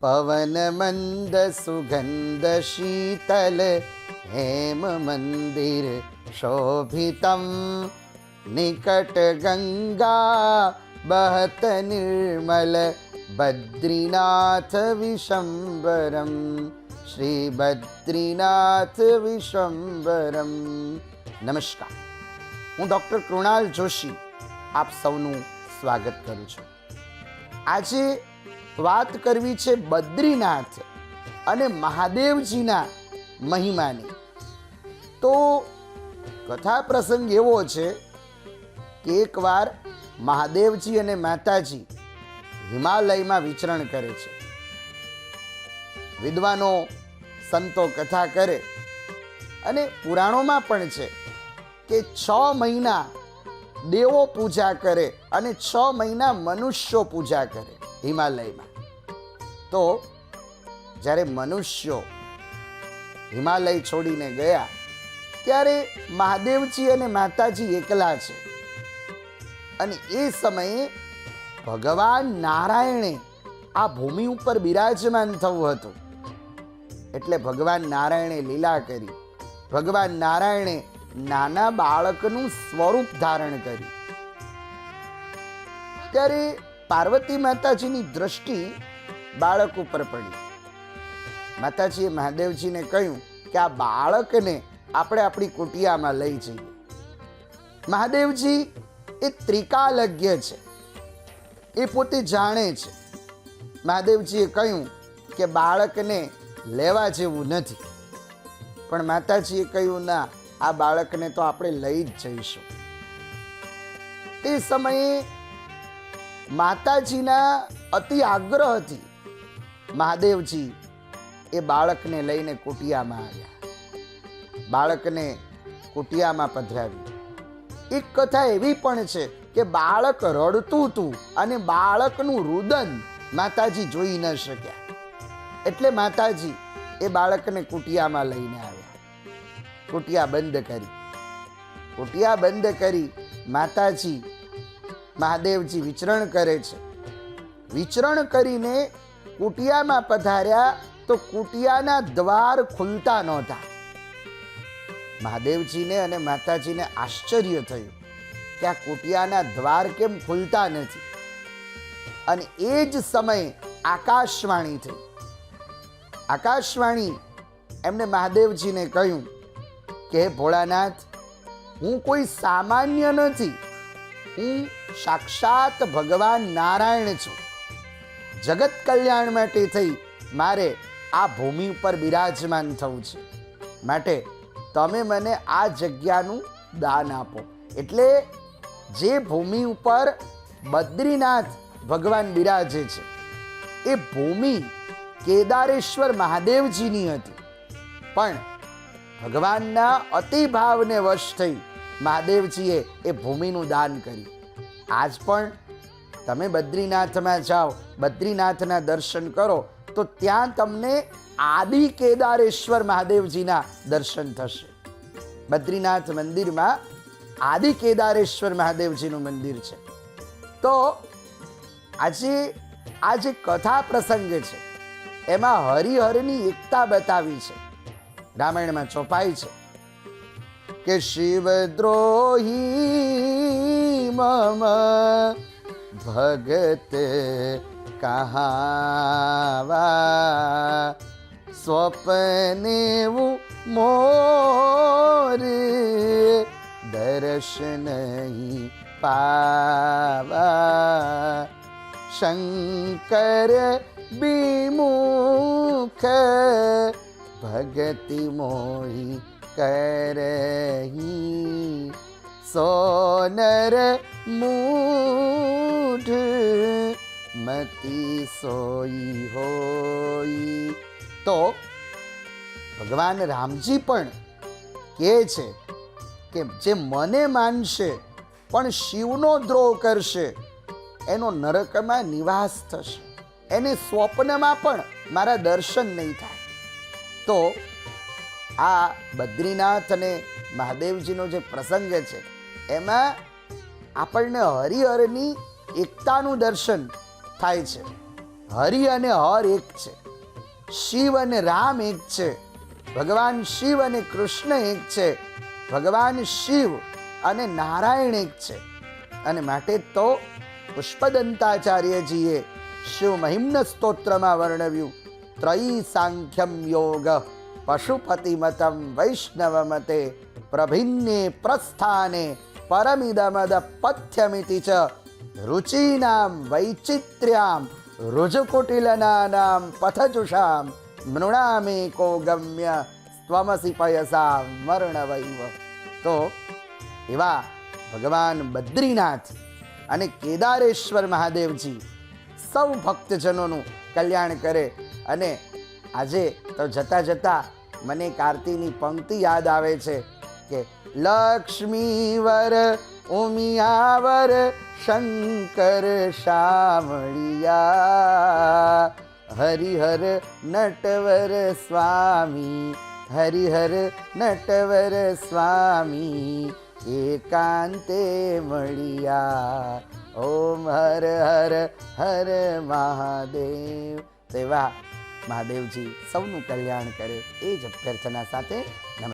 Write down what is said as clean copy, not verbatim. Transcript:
પવન મંદ સુગંધ શીતલ હેમ મંદિર શોભિતમ નિકટ ગંગા બહત નિર્મલ બદ્રીનાથ વિશંબરમ શ્રી બદ્રીનાથ વિશંબરમ. નમસ્કાર, હું ડૉક્ટર કૃણાલ જોશી આપ સૌનું સ્વાગત કરું છું. આજે વાત કરવી છે બદ્રીનાથ અને મહાદેવજીના મહિમાની. તો કથા પ્રસંગ એવો છે કે એકવાર મહાદેવજી અને માતાજી હિમાલયમાં વિચરણ કરે છે. વિદ્વાનો સંતો કથા કરે અને પુરાણોમાં પણ છે કે 6 મહિના દેવો પૂજા કરે અને 6 મહિના મનુષ્યો પૂજા કરે હિમાલયમાં. તો જ્યારે મનુષ્યો હિમાલય છોડીને ગયા ત્યારે મહાદેવજી અને માતાજી એકલા છે. અને એ સમયે ભગવાન નારાયણે આ ભૂમિ ઉપર બિરાજમાન થવું હતું. એટલે ભગવાન નારાયણે લીલા કરી. ભગવાન નારાયણે નાના બાળકનું સ્વરૂપ ધારણ કર્યું. ત્યારે પાર્વતી માતાજીની દ્રષ્ટિ બાળક ઉપર પડી. માતાજીએ મહાદેવજીને કહ્યું કે આ બાળકને આપણે આપણી કુટિયામાં લઈ જઈએ. મહાદેવજી એ ત્રિકાલજ્ઞ છે, એ પોતે જાણે છે. મહાદેવજીએ કહ્યું કે બાળકને લેવા જેવું નથી. પણ માતાજીએ કહ્યું ના, આ બાળકને તો આપણે લઈ જ જઈશું. તે સમયે માતાજીના અતિ આગ્રહથી મહાદેવજી એ બાળકને લઈને કુટિયામાં આવ્યા. બાળકને કુટિયામાં પધરાવ્યું. એક કથા એવી પણ છે કે બાળક રડતું હતું અને બાળકનું રુદન માતાજી જોઈ ન શક્યા. એટલે માતાજી એ બાળકને કુટિયામાં લઈને આવ્યા. કુટિયા બંધ કરી. કુટિયા બંધ કરી માતાજી મહાદેવજી વિચરણ કરે છે. વિચરણ કરીને કુટિયામાં પધાર્યા તો કુટિયાના દ્વાર ખુલતા નહોતા. મહાદેવજીને અને માતાજીને આશ્ચર્ય થયું કે આ કુટિયાના દ્વાર કેમ ખુલતા નથી. અને એ જ સમયે આકાશવાણી થઈ. આકાશવાણી એમને મહાદેવજીને કહ્યું કે ભોળાનાથ, હું કોઈ સામાન્ય નથી, હું સાક્ષાત ભગવાન નારાયણ છું. જગત કલ્યાણ માટે થઈ મારે આ ભૂમિ ઉપર બિરાજમાન થવું છે. માટે તમે મને આ જગ્યાનું દાન આપો. એટલે જે ભૂમિ ઉપર બદ્રીનાથ ભગવાન બિરાજે છે એ ભૂમિ કેદારેશ્વર મહાદેવજીની હતી. પણ ભગવાનના અતિભાવને વશ થઈ મહાદેવજીએ એ ભૂમિનું દાન કર્યું. આજ પણ તમે બદ્રીનાથમાં જાઓ, બદ્રીનાથના દર્શન કરો તો ત્યાં તમને આદિ કેદારેશ્વર મહાદેવજીના દર્શન થશે. બદ્રીનાથ મંદિરમાં આદિ કેદારેશ્વર મહાદેવજીનું મંદિર છે. તો આજે આ જે કથા પ્રસંગ છે એમાં હરિહરની એકતા બતાવી છે. રામાયણમાં ચોપાઈ છે કે શિવદ્રોહી મમ ભગત કહાવા સ્વપ્નેવું મોર દર્શન પાવા શંકર બિમુખ ભગતિ મોહી કરહી સોનર મૂઢ મતી સોઈ હોઈ. તો ભગવાન રામજી પણ કહે છે કે જે મને માનશે પણ શિવનો દ્રોહ કરશે એનો નરકમાં નિવાસ થશે, એને સ્વપ્નમાં પણ મારા દર્શન નહીં થાય. તો આ બદ્રીનાથ અને મહાદેવજીનો જે પ્રસંગ છે એમાં આપણને હરિહરની એકતાનું દર્શન થાય છે. હરિ અને હર એક છે, શિવ અને રામ એક છે, ભગવાન શિવ અને કૃષ્ણ એક છે, ભગવાન શિવ અને નારાયણ એક છે. અને માટે તો પુષ્પદંતાચાર્યજીએ શિવ મહિમ્ન સ્તોત્રમાં વર્ણવ્યું, ત્રયી સાંખ્યમ યોગ પશુપતિમતમ વૈષ્ણવમતે પ્રભિન્ને પ્રસ્થાને પરમિદમદ પથ્યમિતિ ચ રુચિનામ વૈચિત્ર્યામ રુજુકુટિલનાનામ પથજુષામ મૃણામેકો ગમ્ય ત્વમસી પયસા વર્ણવૈવ. તો એવા ભગવાન બદ્રીનાથ અને કેદારેશ્વર મહાદેવજી સૌ ભક્તજનોનું કલ્યાણ કરે. અને આજે તો જતા જતા મને કાર્તિની પંક્તિ યાદ આવે છે કે લક્ષ્મીવર ઉમિયાવર શંકર શામળિયા હરિહર નટવર સ્વામી, હરિહર નટવર સ્વામી એકાંતે મળિયા. ઓમ હર હર હર મહાદેવ. તેવા મહાદેવજી સૌનું કલ્યાણ કરે એ જ અભ્યર્થના સાથે